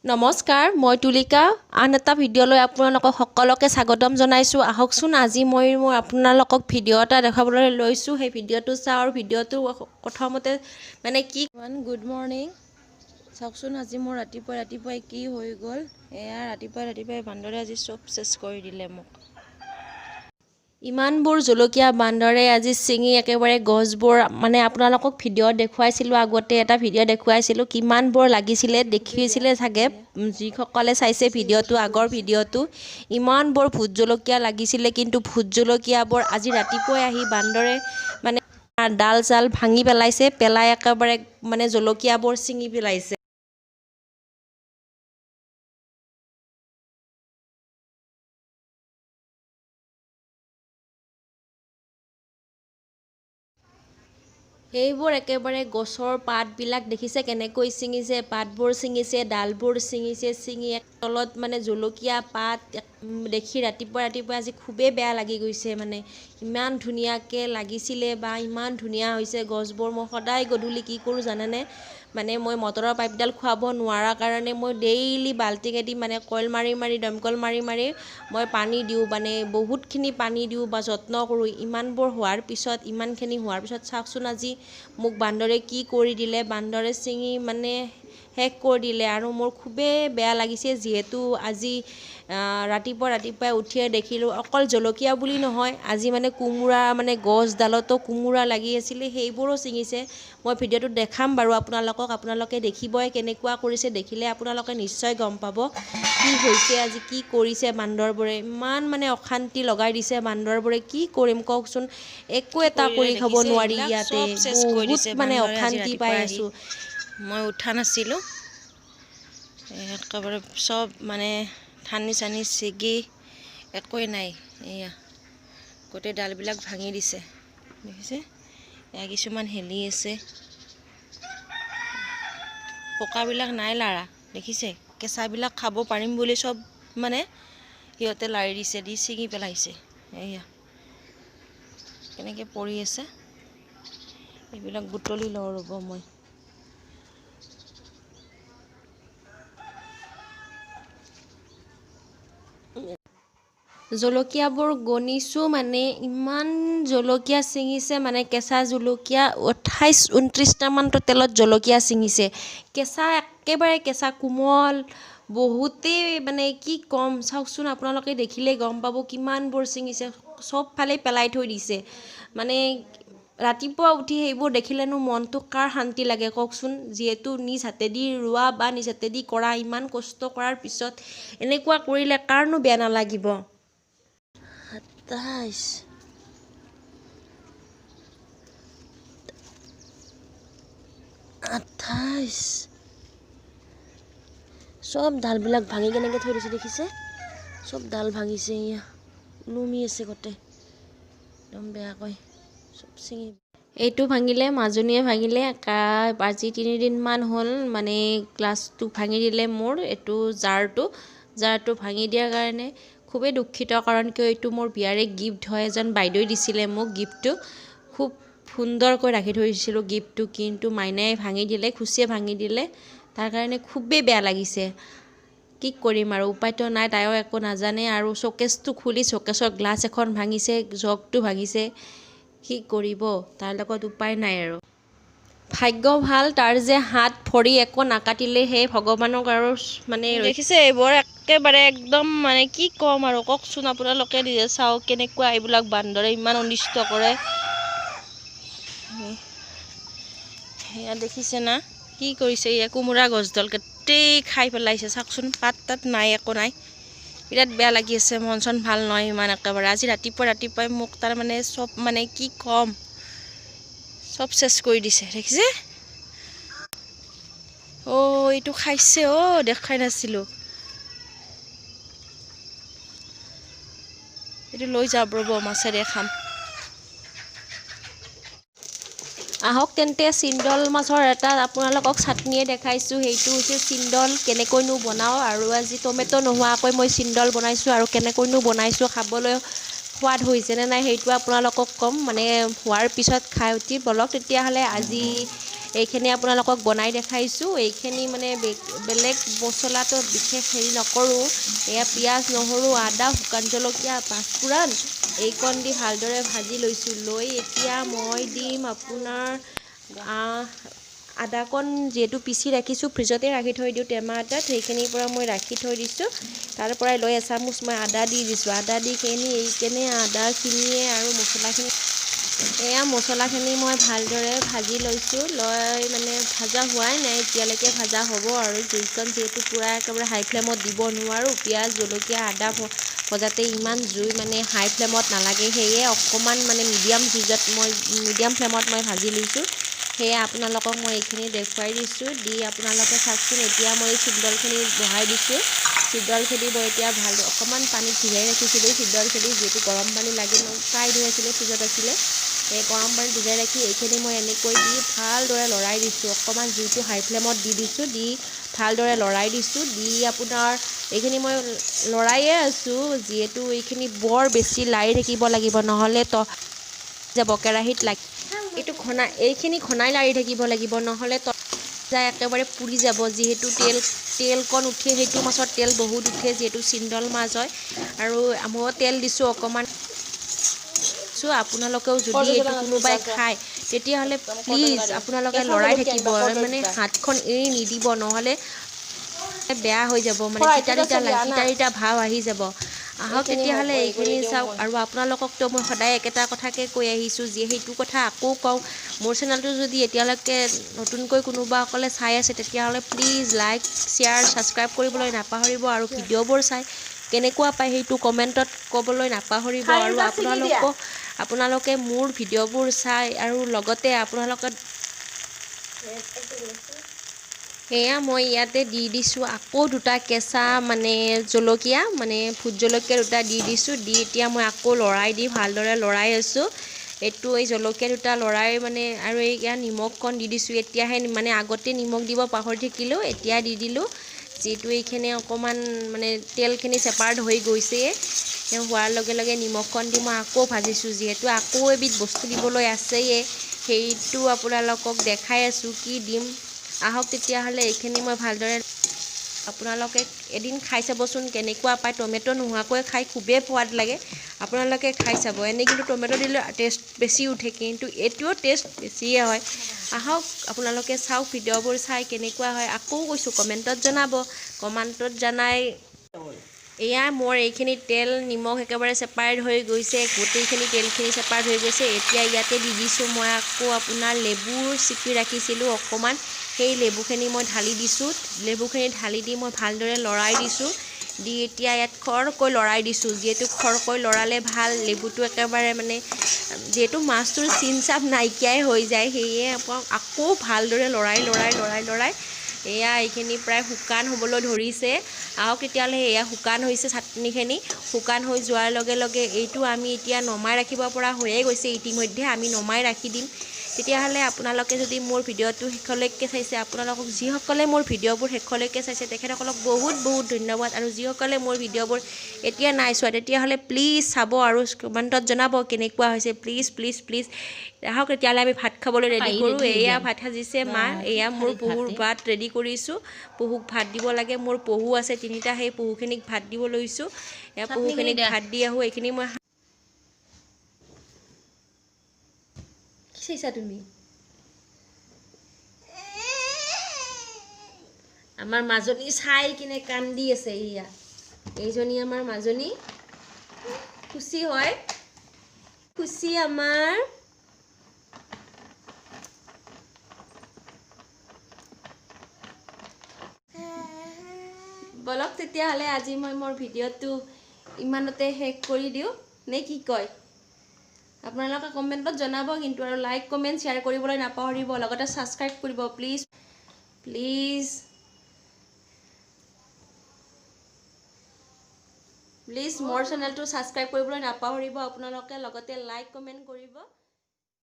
নমস্কাৰ, মই তুলিকা আন এটা ভিডিঅ'লৈ আপোনালোকক সকলোকে স্বাগতম জনাইছোঁ। আহকচোন আজি মই আপোনালোকক ভিডিঅ' এটা দেখাবলৈ লৈছোঁ। সেই ভিডিঅ'টো চাওঁ আৰু ভিডিঅ'টো প্ৰথমতে কি গুড মৰ্ণিং। চাওকচোন আজি মোৰ ৰাতিপুৱাই কি হৈ গ'ল। এয়া ৰাতিপুৱাই বান্দৰে আজি চব চেছ কৰি দিলে মোক। ইমানবোৰ জলকীয়া বান্দৰে আজি ছিঙি একেবাৰে গছবোৰ আপোনালোকক ভিডিঅ' দেখুৱাইছিলোঁ, আগতে এটা ভিডিঅ' দেখুৱাইছিলোঁ কিমানবোৰ লাগিছিলে দেখিছিলে চাগে যিসকলে চাইছে ভিডিঅ'টো, আগৰ ভিডিঅ'টো। ইমানবোৰ ভোট জলকীয়া লাগিছিলে, কিন্তু ভোট জলকীয়াবোৰ আজি ৰাতিপুৱাই আহি বান্দৰে ডাল চাল ভাঙি পেলাইছে, পেলাই একেবাৰে জলকীয়াবোৰ ছিঙি পেলাইছে। সেইবোৰ একেবাৰে গছৰ পাতবিলাক দেখিছে কেনেকৈ ছিঙিছে, পাতবোৰ ছিঙিছে, ডালবোৰ ছিঙিছে, ছিঙি এক তলত জলকীয়া পাত দেখি ৰাতিপুৱা আজি খুবেই বেয়া লাগি গৈছে। ইমান ধুনীয়াকৈ লাগিছিলে বা ইমান ধুনীয়া হৈছে গছবোৰ। মই সদায় গধূলি কি কৰোঁ জানেনে, মই মটৰৰ পাইপডাল খুৱাব নোৱাৰা কাৰণে মই ডেইলি বাল্টিঙেদি কইল মাৰি দমকল মাৰি মই পানী দিওঁ, বহুতখিনি পানী দিওঁ বা যত্ন কৰোঁ। ইমানখিনি হোৱাৰ পিছত চাওকচোন আজি মোক বান্দৰে কি কৰি দিলে। বান্দৰে ছিঙি শেষ কৰি দিলে আৰু মোৰ খুবেই বেয়া লাগিছে, যিহেতু আজি ৰাতিপুৱাই উঠিয়ে দেখিলোঁ অকল জলকীয়া বুলি নহয়, আজি কোমোৰা গছডালতো কোমোৰা লাগি আছিলে, সেইবোৰো ছিঙিছে। মই ভিডিঅ'টোত দেখাম বাৰু আপোনালোকে দেখিবই কেনেকুৱা কৰিছে। দেখিলে আপোনালোকে নিশ্চয় গম পাব কি হৈছে আজি, কি কৰিছে বান্দৰবোৰে। ইমান অশান্তি লগাই দিছে বান্দৰবোৰে, কি কৰিম কওকচোন। একো এটা কৰি খাব নোৱাৰি ইয়াতে, বহুত অশান্তি পাই আছোঁ। মই উঠা নাছিলোঁ, একেবাৰে চব ঠানি চানি ছিগি একোৱেই নাই। এয়া গোটেই ডালবিলাক ভাঙি দিছে, দেখিছে। এয়া কিছুমান হেলি আছে, পকাবিলাক নাই লাৰা, দেখিছে। কেঁচাবিলাক খাব পাৰিম বুলি চব সিহঁতে লাৰি দিছে, দি ছিঙি পেলাইছে। এয়া কেনেকৈ পৰি আছে, এইবিলাক বুটলি লওঁ ৰ'ব মই। জলকীয়াবোৰ গণিছোঁ, ইমান জলকীয়া ছিঙিছে, কেঁচা জলকীয়া 28-29টামান তেলত জলকীয়া ছিঙিছে। একেবাৰে কেঁচা কোমল, বহুতেই কি ক'ম। চাওকচোন আপোনালোকে দেখিলেই গম পাব কিমানবোৰ ছিঙিছে, চবফালে পেলাই থৈ দিছে। ৰাতিপুৱা উঠি সেইবোৰ দেখিলেনো মনটো কাৰ শান্তি লাগে কওকচোন। যিহেতু নিজ হাতেদি ৰোৱা বা নিজ হাতেদি কৰা, ইমান কষ্ট কৰাৰ পিছত এনেকুৱা কৰিলে কাৰনো বেয়া নালাগিব। 28 চব ডালবিলাক ভাঙি কেনেকৈ থৈ দিছে দেখিছে, চব ডাল ভাঙিছে। এয়া ওলমি আছে গোটেই, একদম বেয়াকৈ চব ছিঙি। এইটো ভাঙিলে, মাজনীয়ে ভাঙিলে, আজি 3দিনমান হ'ল গ্লাছটো ভাঙি দিলে মোৰ। এইটো জাৰটো ভাঙি দিয়াৰ কাৰণে খুবেই দুখিত, কাৰণ কিয় এইটো মোৰ বিয়াৰে গিফ্ট হয়। এজন বাইদেৱে দিছিলে মোক গিফ্টটো, খুব সুন্দৰকৈ ৰাখি থৈ দিছিলোঁ গিফ্টটো, কিন্তু মাইনাই ভাঙি দিলে, খুচিয়ে ভাঙি দিলে। তাৰ কাৰণে খুবেই বেয়া লাগিছে। কি কৰিম আৰু, উপায়তো নাই, তাইও একো নাজানে। আৰু শ্বকেছটো খুলি শ্বকেছৰ গ্লাছ এখন ভাঙিছে, জগটো ভাঙিছে, কি কৰিব, তাৰ লগত উপায় নাই আৰু। ভাগ্য ভাল তাৰ যে হাত ভৰি একো নাকাটিলে, সেই ভগৱানক আৰু দেখিছে এইবোৰ একেবাৰে একদম কি ক'ম আৰু কওকচোন। আপোনালোকে নিজে চাওক কেনেকুৱা এইবিলাক বান্দৰে ইমান অনিষ্ট কৰে। সেয়া দেখিছে না কি কৰিছে। এয়া কোমোৰা গছডাল গোটেই খাই পেলাইছে, চাওকচোন। পাত তাত নাই, একো নাই। বিৰাট বেয়া লাগি আছে, মন চন ভাল নহয় ইমান একেবাৰে। আজি ৰাতিপুৱাই মোক চব কি ক'ম, চব চেছ কৰি দিছে, দেখিছে। এইটো খাইছে, দেখাই নাছিলোঁ। এইটো লৈ যাম ৰ'ব, মাছেৰে খাম। আহক তেন্তে চিন্দল মাছৰ এটা আপোনালোকক চাটনিয়ে দেখাইছোঁ। সেইটো হৈছে চিন্দল, কেনেকৈনো বনাওঁ। আৰু আজি টমেটো নোহোৱাকৈ মই চিন্দল বনাইছোঁ, আৰু কেনেকৈনো বনাইছোঁ, খাবলৈ সোৱাদ হৈছেনে নাই সেইটো আপোনালোকক ক'ম, হোৱাৰ পিছত খাই উঠি বলক। তেতিয়াহ'লে আজি এইখিনি আপোনালোকক বনাই দেখাইছোঁ। এইখিনি মানে বেলেগ মছলাটো বিশেষ হেৰি নকৰোঁ। এয়া পিঁয়াজ নহৰু আদা শুকান জলকীয়া পাঁচফোৰণ এইকণ দি ভালদৰে ভাজি লৈছোঁ। লৈ এতিয়া মই দিম আপোনাৰ আদাকণ যিহেতু পিচি ৰাখিছোঁ ফ্ৰিজতে ৰাখি থৈ দিওঁ টেমা এটাত, সেইখিনিৰ পৰা মই ৰাখি থৈ দিছোঁ। তাৰ পৰাই লৈ এচামুচ মই আদা দি দিছোঁ। আদা দি এইখিনি আদাখিনিয়ে আৰু মছলাখিনি এয়া মছলাখিনি মই ভালদৰে ভাজি লৈছোঁ। লৈ মানে ভাজা হোৱাই নাই এতিয়ালৈকে, ভাজা হ'ব আৰু জুইকণ যিহেতু পূৰা একেবাৰে হাই ফ্লেমত দিব নোৱাৰোঁ। পিঁয়াজ জলকীয়া আদা ভজাতে ইমান জুই মানে হাই ফ্লেমত নালাগে, সেয়ে অকণমান মানে মিডিয়াম ফ্লেমত মই ভাজি লৈছোঁ। সেয়ে আপোনালোকক মই এইখিনি দেখুৱাই দিছোঁ। দি আপোনালোকে চাওকচোন, এতিয়া মই চিতলখিনি বহাই দিছোঁ। চিতলখিনি মই এতিয়া অকণমান পানীত ভিজাই ৰাখিছিলোঁ। চিতলখিনি যিহেতু গৰম পানী লাগে ফ্ৰাই হৈ আছিলে ফ্ৰিজত আছিলে, এই গৰম পানীত ভিজাই ৰাখি এইখিনি মই এনেকৈ দি ভালদৰে লৰাই দিছোঁ। অকণমান জুইটো হাই ফ্লেমত দি দিছোঁ। দি ভালদৰে লৰাই দিছোঁ। দি আপোনাৰ এইখিনি মই লৰাইয়ে আছোঁ, যিহেতু এইখিনি বৰ বেছি লাৰি থাকিব লাগিব, নহ'লে যাব কেৰাহীত লাগি এইখিনি ঘনাই লাৰি থাকিব লাগিব, নহ'লে একেবাৰে পুৰি যাব। যিহেতু তেলকণ উঠে, সেইটো মাছত তেল বহুত উঠে যিহেতু চিন্দল মাছ হয়। আৰু মই তেল দিছোঁ অকণমান। আপোনালোকেও যদি এইটো কোনোবাই খায় তেতিয়াহ'লে প্লিজ আপোনালোকে লৰাই থাকিব, মানে হাতখন এৰি নিদিব, নহ'লে বেয়া হৈ যাব, মানে তিতা ভাৱ আহি যাব। আহক তেতিয়াহ'লে এইখিনি চাওক। আৰু আপোনালোককতো মই সদায় একেটা কথাকে কৈ আহিছোঁ, সেইটো কথা আকৌ কওঁ। মোৰ চেনেলটো যদি এতিয়ালৈকে নতুনকৈ কোনোবাসকলে চাই আছে তেতিয়াহ'লে প্লিজ লাইক শ্বেয়াৰ ছাবস্ক্ৰাইব কৰিবলৈ নাপাহৰিব। আৰু ভিডিঅ'বোৰ চাই কেনেকুৱা পায় সেইটো কমেণ্টত ক'বলৈ নাপাহৰিব। আৰু আপোনালোকে মোৰ ভিডিঅ'বোৰ চাই আৰু লগতে আপোনালোকে এয়া মই ইয়াতে দি দিছোঁ আকৌ দুটা কেঁচা মানে জলকীয়া, মানে ভোট জলকীয়া দুটা দি দিছোঁ। দি এতিয়া মই আকৌ লৰাই দি ভালদৰে লৰাই আছোঁ। এই জলকীয়া দুটা লৰাই মানে আৰু ইয়াত নিমখকণ দি দিছোঁ। এতিয়াহে মানে আগতে নিমখ দিব পাহৰি থাকিলোঁ, এতিয়া দি দিলোঁ। যিহেতু এইখিনি অকণমান মানে তেলখিনি ছেপাৰেট হৈ গৈছে, হোৱাৰ লগে লগে নিমখকণ দি মই আকৌ ভাজিছোঁ। যিহেতু আকৌ এবিধ বস্তু দিবলৈ আছেয়ে, সেইটো আপোনালোকক দেখাই আছোঁ কি দিম। আহক তেতিয়াহ'লে এইখিনি মই ভালদৰে আপোনালোকে এদিন খাই চাবচোন কেনেকুৱা পায়। টমেটো নোহোৱাকৈ খাই খুবেই সোৱাদ লাগে, আপোনালোকে খাই চাব। এনেই কিন্তু টমেটো দিলে টেষ্ট বেছি উঠে, কিন্তু এইটোও টেষ্ট বেছিয়ে হয়। আহক আপোনালোকে চাওক, ভিডিঅ'বোৰ চাই কেনেকুৱা হয় আকৌ কৈছোঁ কমেণ্টত জনাব। কমেণ্টত জনাই এয়া মোৰ এইখিনি তেল নিমখ একেবাৰে ছেপাৰেট হৈ গৈছে, গোটেইখিনি তেলখিনি ছেপাৰেট হৈ গৈছে। এতিয়া ইয়াতে দি দিছোঁ মই আকৌ আপোনাৰ লেবুৰ চিপি ৰাখিছিলোঁ অকণমান, সেই লেবুখিনি মই ঢালি দিছোঁ। লেবুখিনি ঢালি দি মই ভালদৰে লৰাই দিছোঁ। দি এতিয়া ইয়াত খৰকৈ লৰাই দিছোঁ, যিহেতু খৰকৈ লৰালে ভাল। লেবুটো একেবাৰে মানে যিহেতু মাছটোৰ চিন চাপ নাইকিয়াই হৈ যায়, সেয়ে আকৌ ভালদৰে লৰাই এয়া এইখিনি প্ৰায় শুকান হ'বলৈ ধৰিছে। আহক তেতিয়াহ'লে এয়া শুকান হৈছে, চাটনিখিনি শুকান হৈ যোৱাৰ লগে লগে এইটো আমি এতিয়া নমাই ৰাখিব পৰা হৈয়ে গৈছে। ইতিমধ্যে আমি নমাই ৰাখি দিম। তেতিয়াহ'লে আপোনালোকে যদি মোৰ ভিডিঅ'টো শেষলৈকে চাইছে, আপোনালোকক যিসকলে মোৰ ভিডিঅ'বোৰ শেষলৈকে চাইছে তেখেতসকলক বহুত বহুত ধন্যবাদ। আৰু যিসকলে মোৰ ভিডিঅ'বোৰ এতিয়া নাই চোৱা তেতিয়াহ'লে প্লিজ চাব আৰু কমেণ্টত জনাব কেনেকুৱা হৈছে। প্লিজ আহক তেতিয়াহ'লে আমি ভাত খাবলৈ ৰেডি কৰোঁ। এয়া ভাত সাজিছে মা, এয়া মোৰ পহুৰ ভাত ৰেডি কৰিছোঁ। পহুক ভাত দিব লাগে, মোৰ পহু আছে 3টা, সেই পহুখিনিক ভাত দিব লৈছোঁ। এয়া পহুখিনিক ভাত দি আহোঁ। এইখিনি মই কি চাইছা তুমি? আমাৰ মাজনী চাই কিনে কান্দি আছে। এইজনী আমাৰ মাজনী খুচি হয়, খুচি আমাৰ। বলক তেতিয়াহ'লে আজি মই মোৰ ভিডিঅ'টো ইমানতে শেষ কৰি দিওঁ, নে কি কয়? আপোনালোকে কমেণ্টত জনাব কিন্তু, আৰু লাইক কমেণ্ট শ্বেয়াৰ কৰিবলৈ নাপাহৰিব, লগতে ছাবস্ক্ৰাইব কৰিব প্লিজ। মোৰ চেনেলটো ছাবস্ক্ৰাইব কৰিবলৈ নাপাহৰিব আপোনালোকে, লগতে লাইক কমেণ্ট কৰিব।